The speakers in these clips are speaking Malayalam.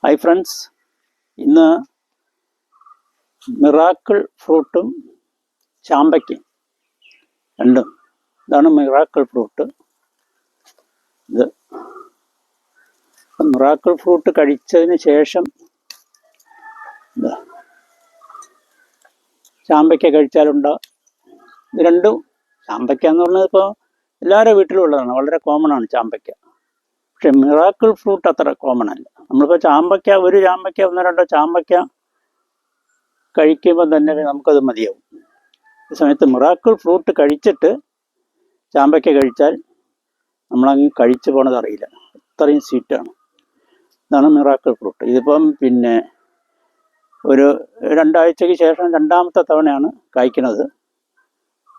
ഹായ് ഫ്രണ്ട്സ്, ഇന്ന് മിറാക്കിൾ ഫ്രൂട്ടും ചാമ്പയ്ക്കയും രണ്ടും. ഇതാണ് മിറാക്കിൾ ഫ്രൂട്ട്. ഇത് മിറാക്കിൾ ഫ്രൂട്ട് കഴിച്ചതിന് ശേഷം ചാമ്പയ്ക്ക കഴിച്ചാലുണ്ടോ? ഇത് രണ്ടും. ചാമ്പയ്ക്ക എന്ന് പറഞ്ഞത് ഇപ്പോൾ എല്ലാവരുടെ വീട്ടിലും ഉള്ളതാണ്, വളരെ കോമൺ ആണ് ചാമ്പയ്ക്ക. പക്ഷെ മിറാക്കിൾ ഫ്രൂട്ട് അത്ര കോമൺ അല്ല. നമ്മളിപ്പോൾ ചാമ്പയ്ക്ക, ഒരു ചാമ്പയ്ക്ക, ഒന്നോ രണ്ടോ ചാമ്പയ്ക്ക കഴിക്കുമ്പോൾ തന്നെ നമുക്കത് മതിയാവും. ഈ സമയത്ത് മിറാക്കിൾ ഫ്രൂട്ട് കഴിച്ചിട്ട് ചാമ്പയ്ക്ക കഴിച്ചാൽ നമ്മളങ്ങ് കഴിച്ചു പോണത് അറിയില്ല, അത്രയും സ്വീറ്റാണ്. ഇതാണ് മിറാക്കിൾ ഫ്രൂട്ട്. ഇതിപ്പം പിന്നെ ഒരു 2 ആഴ്ചയ്ക്ക് ശേഷം രണ്ടാമത്തെ തവണയാണ് കായ്ക്കുന്നത്.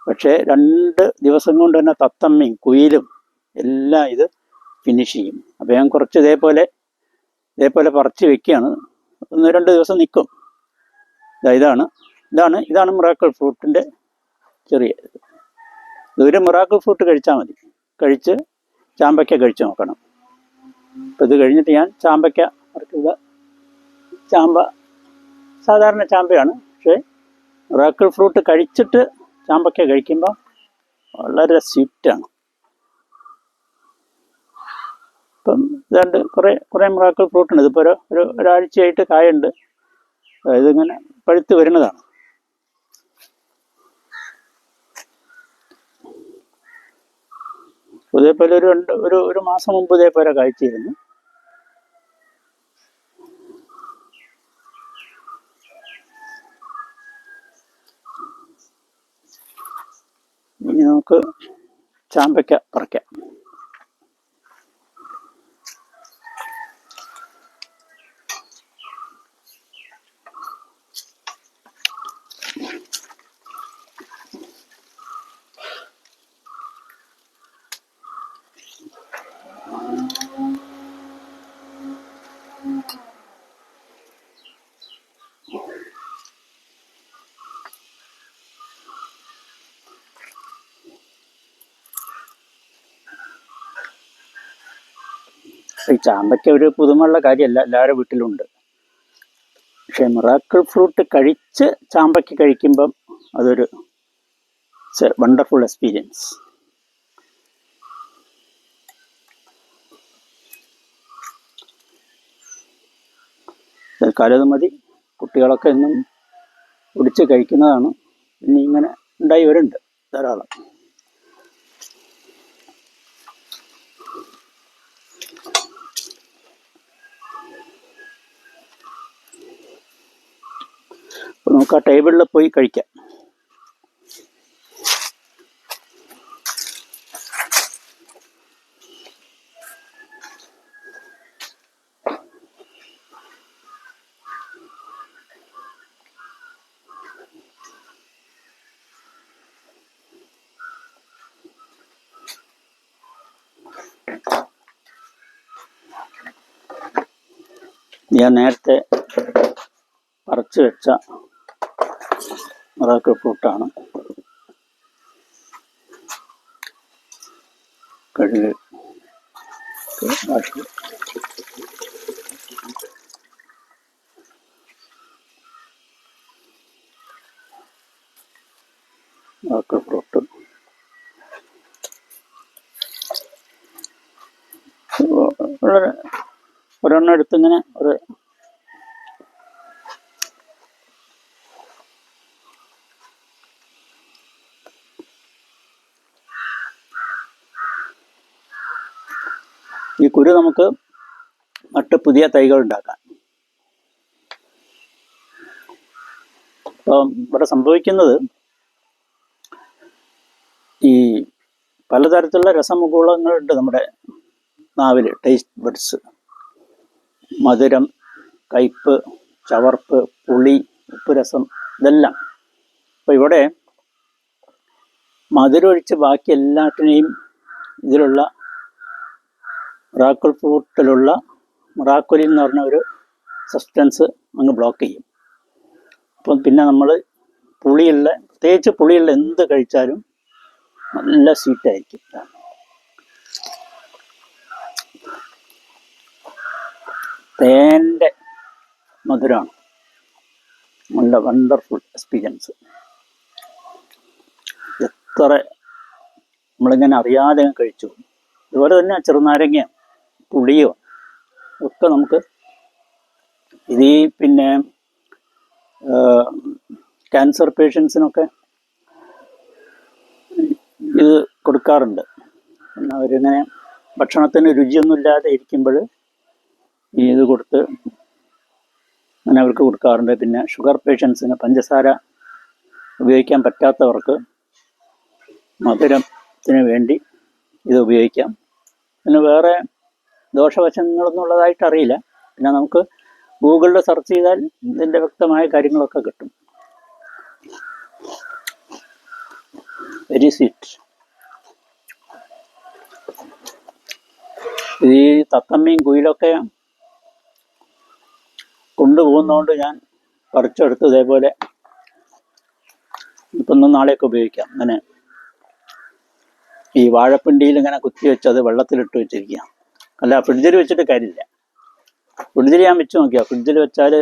പക്ഷേ 2 ദിവസം കൊണ്ട് തന്നെ തത്തമ്മയും കുയിലും എല്ലാം ഇത് ഫിനിഷ് ചെയ്യും. അപ്പോൾ ഞാൻ കുറച്ച് ഇതേപോലെ പറിച്ച് വെക്കുകയാണ്. 1-2 ദിവസം നിൽക്കും. ഇതാണ് മിറാക്കിൾ ഫ്രൂട്ടിൻ്റെ ചെറിയ ഇത്. ഇതൊരു മിറാക്കിൾ ഫ്രൂട്ട് കഴിച്ചാൽ മതി. കഴിച്ച് ചാമ്പയ്ക്ക കഴിച്ച് നോക്കണം. അപ്പോൾ ഇത് കഴിഞ്ഞിട്ട് ഞാൻ ചാമ്പയ്ക്ക പറിക്കുക. സാധാരണ ചാമ്പയാണ്. പക്ഷേ മിറാക്കിൾ ഫ്രൂട്ട് കഴിച്ചിട്ട് ചാമ്പയ്ക്ക കഴിക്കുമ്പോൾ വളരെ സ്വീറ്റാണ്. ഇപ്പം ഇതാണ്ട് കുറേ മിറാക്കിൾ ഫ്രൂട്ടുണ്ട്. ഇതിപ്പോൾ ഒരാഴ്ചയായിട്ട് കായുണ്ട്. ഇതിങ്ങനെ പഴുത്ത് വരുന്നതാണ്. ഇതേപോലെ ഒരു മാസം മുമ്പ് ഇതേപോലെ കായ്ച്ചിരുന്നു. ഇനി നമുക്ക് ചാമ്പയ്ക്ക പറിക്കാം. ഈ ചാമ്പയ്ക്ക ഒരു പുതുമയുള്ള കാര്യമല്ല, എല്ലാവരുടെ വീട്ടിലുണ്ട്. പക്ഷെ മിറാക്കിൾ ഫ്രൂട്ട് കഴിച്ച് ചാമ്പയ്ക്ക കഴിക്കുമ്പം അതൊരു വണ്ടർഫുൾ എക്സ്പീരിയൻസ്. തൽക്കാലം മതി. കുട്ടികളൊക്കെ എന്നും കുടിച്ച് കഴിക്കുന്നതാണ്. ഇനി ഇങ്ങനെ ഉണ്ടായി വരുന്നുണ്ട് ധാരാളം. അപ്പോൾ നമുക്ക് ആ ടേബിളിൽ പോയി കഴിക്കാം. ഞാൻ നേരത്തെ പറിച്ചു വെച്ച മിറാക്കിൾ ഫ്രൂട്ടാണ്. കഴുകി മിറാക്കിൾ ഫ്രൂട്ട് വളരെ ഒരെണ്ണം എടുത്തിങ്ങനെ ഈ കുരു നമുക്ക് നട്ട് പുതിയ തൈകൾ ഉണ്ടാക്കാം. അപ്പം ഇവിടെ സംഭവിക്കുന്നത്, ഈ പലതരത്തിലുള്ള രസമുകുളങ്ങളുണ്ട് നമ്മുടെ നാവിൽ. ടേസ്റ്റ് ബഡ്സ്, മധുരം, കയ്പ്പ്, ചവർപ്പ്, പുളി, ഉപ്പുരസം, ഇതെല്ലാം. അപ്പോൾ ഇവിടെ മധുരം ഒഴിച്ച് ബാക്കി എല്ലാറ്റിനെയും ഇതിലുള്ള മിറാക്കിൾ ഫ്രൂട്ടിലുള്ള മിറാക്കുലിൻ എന്ന് പറഞ്ഞ ഒരു സബ്സ്റ്റൻസ് അങ്ങ് ബ്ലോക്ക് ചെയ്യും. അപ്പം പിന്നെ നമ്മൾ പ്രത്യേകിച്ച് പുളിയുള്ള എന്ത് കഴിച്ചാലും നല്ല സ്വീറ്റായിരിക്കും. തേൻ്റെ മധുരമാണ്. നല്ല വണ്ടർഫുൾ എക്സ്പീരിയൻസ്. എത്ര നമ്മളിങ്ങനെ അറിയാതെ കഴിച്ചു. അതുപോലെ തന്നെ ചെറുനാരങ്ങ പുളിയോ ഒക്കെ നമുക്ക് ഇത് പിന്നെ ക്യാൻസർ പേഷ്യൻസിനൊക്കെ ഇത് കൊടുക്കാറുണ്ട്. പിന്നെ അവരിങ്ങനെ ഭക്ഷണത്തിന് രുചിയൊന്നുമില്ലാതെ ഇരിക്കുമ്പോൾ ഇത് കൊടുത്ത് അങ്ങനെ അവർക്ക് കൊടുക്കാറുണ്ട്. പിന്നെ ഷുഗർ പേഷ്യൻസിന്, പഞ്ചസാര ഉപയോഗിക്കാൻ പറ്റാത്തവർക്ക് മധുരത്തിന് വേണ്ടി ഇത് ഉപയോഗിക്കാം. പിന്നെ വേറെ ദോഷവശങ്ങളൊന്നും ഉള്ളതായിട്ട് അറിയില്ല. പിന്നെ നമുക്ക് ഗൂഗിളിൽ സെർച്ച് ചെയ്താൽ ഇതിൻ്റെ വ്യക്തമായ കാര്യങ്ങളൊക്കെ കിട്ടും. Very sweet. ഈ തത്തമ്മയും കുയിലൊക്കെ കൊണ്ടുപോകുന്നതുകൊണ്ട് ഞാൻ പറിച്ചെടുത്ത് ഇതേപോലെ ഇപ്പം ഇന്നും നാളെയൊക്കെ ഉപയോഗിക്കാം. അങ്ങനെ ഈ വാഴപ്പിണ്ടിയിൽ ഇങ്ങനെ കുത്തി വെച്ച് അത് വെള്ളത്തിലിട്ട് വെച്ചിരിക്കുക. അല്ല, ഫ്രിഡ്ജിൽ വെച്ചിട്ട് കാര്യമില്ല. ഫ്രിഡ്ജിൽ ഞാൻ വെച്ച് നോക്കിയാൽ ഫ്രിഡ്ജിൽ വെച്ചാൽ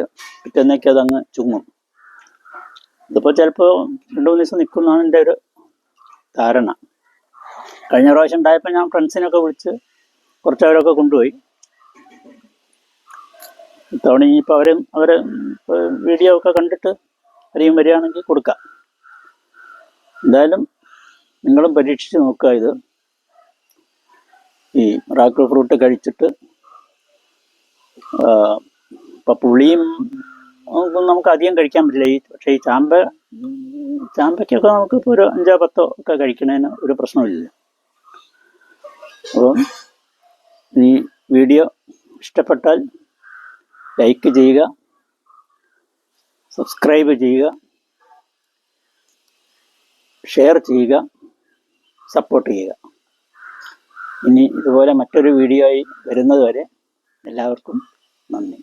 പിറ്റേന്നേക്ക് അതങ്ങ് ചുങ്ങും. ഇതിപ്പോൾ ചിലപ്പോൾ 2-3 ദിവസം നിൽക്കുന്നതാണ് എൻ്റെ ഒരു ധാരണ. കഴിഞ്ഞ പ്രാവശ്യം ഉണ്ടായപ്പോൾ ഞാൻ ഫ്രണ്ട്സിനൊക്കെ വിളിച്ച് കുറച്ചവരൊക്കെ കൊണ്ടുപോയി. ഇത്തവണ ഇനിയിപ്പോൾ അവർ വീഡിയോ ഒക്കെ കണ്ടിട്ട് ആരെയും വരികയാണെങ്കിൽ കൊടുക്കാം. എന്തായാലും നിങ്ങളും പരീക്ഷിച്ച് നോക്കുക. ഇത് ഈ മിറാക്കിൾ ഫ്രൂട്ട് കഴിച്ചിട്ട് ഇപ്പം പുളിയും ഒന്നും നമുക്ക് അധികം കഴിക്കാൻ പറ്റില്ല. പക്ഷേ ഈ ചാമ്പയ്ക്കൊക്കെ നമുക്കിപ്പോൾ ഒരു 5-10 ഒക്കെ കഴിക്കുന്നതിന് ഒരു പ്രശ്നമില്ല. അപ്പം ഈ വീഡിയോ ഇഷ്ടപ്പെട്ടാൽ ലൈക്ക് ചെയ്യുക, സബ്സ്ക്രൈബ് ചെയ്യുക, ഷെയർ ചെയ്യുക, സപ്പോർട്ട് ചെയ്യുക. ഇനി ഇതുപോലെ മറ്റൊരു വീഡിയോ ആയി വരുന്നത് വരെ എല്ലാവർക്കും നന്ദി.